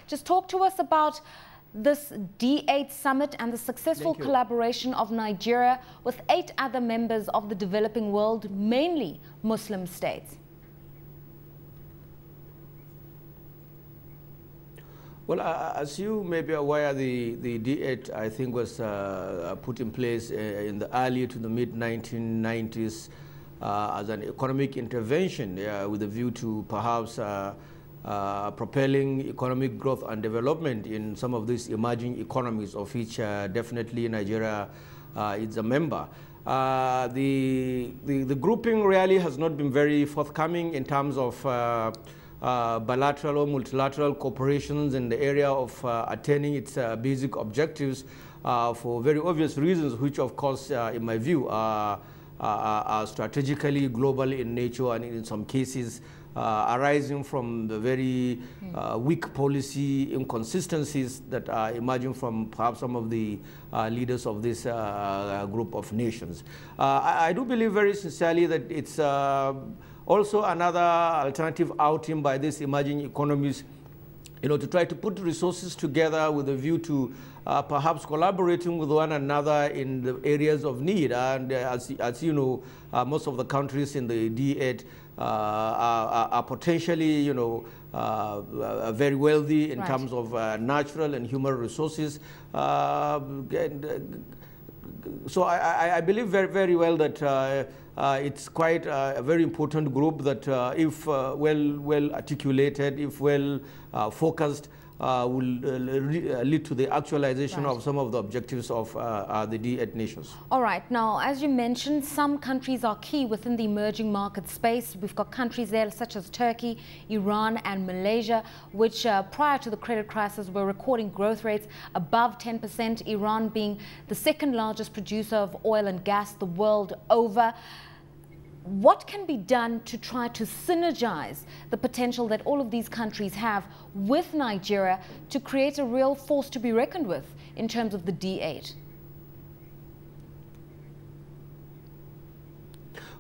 Just talk to us about this D-8 summit and the successful collaboration of Nigeria with 8 other members of the developing world, mainly Muslim states. Well, as you may be aware, the D-8, I think, was put in place in the early to the mid-1990s as an economic intervention with a view to perhaps propelling economic growth and development in some of these emerging economies, of which definitely Nigeria is a member. The grouping really has not been very forthcoming in terms of bilateral or multilateral cooperations in the area of attaining its basic objectives for very obvious reasons, which of course, in my view, are strategically global in nature and in some cases arising from the very weak policy inconsistencies that are emerging from perhaps some of the leaders of this group of nations. I do believe very sincerely that it's also another alternative outing by these emerging economies, to try to put resources together with a view to perhaps collaborating with one another in the areas of need. And as you know, most of the countries in the D8 are potentially, very wealthy in terms of natural and human resources. So I believe very, very well that it's quite a very important group that if well articulated, if well focused, will lead to the actualization of some of the objectives of the D8 nations. All right. Now, as you mentioned, some countries are key within the emerging market space. We've got countries there such as Turkey, Iran and Malaysia, which prior to the credit crisis were recording growth rates above 10%, Iran being the second largest producer of oil and gas the world over. What can be done to try to synergize the potential that all of these countries have with Nigeria to create a real force to be reckoned with in terms of the D8?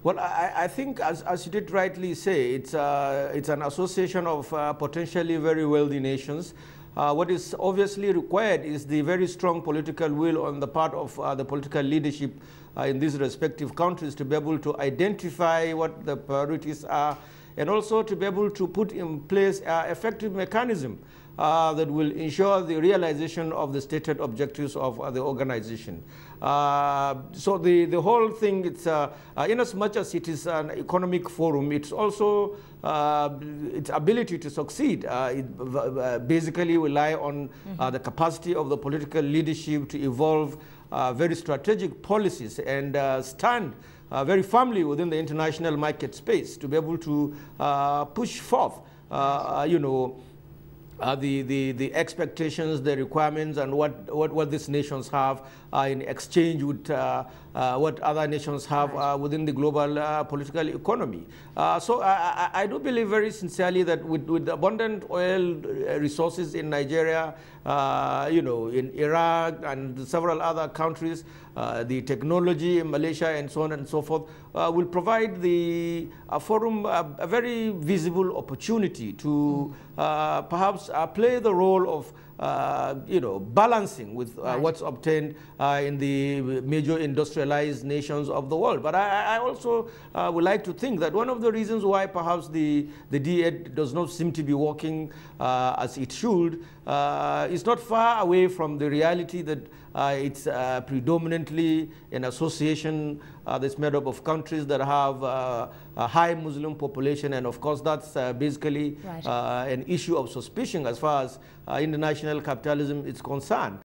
Well, I think, as you did rightly say, it's an association of potentially very wealthy nations. What is obviously required is the very strong political will on the part of the political leadership in these respective countries to be able to identify what the priorities are, and also to be able to put in place an effective mechanism that will ensure the realization of the stated objectives of the organization. So the whole thing, it's in as much as it is an economic forum, it's also its ability to succeed. It basically rely on the capacity of the political leadership to evolve very strategic policies and stand very firmly within the international market space to be able to push forth, the expectations, the requirements, and what these nations have in exchange with what other nations have within the global political economy. So I do believe very sincerely that with abundant oil resources in Nigeria, in Iraq and several other countries, the technology in Malaysia and so on and so forth, will provide the forum a very visible opportunity to perhaps play the role of balancing with what's obtained in the major industrialized nations of the world. But I also would like to think that one of the reasons why perhaps the D8 does not seem to be working as it should is not far away from the reality that it's predominantly an association that's made up of countries that have a high Muslim population, and of course that's basically an issue of suspicion as far as international capitalism is concerned.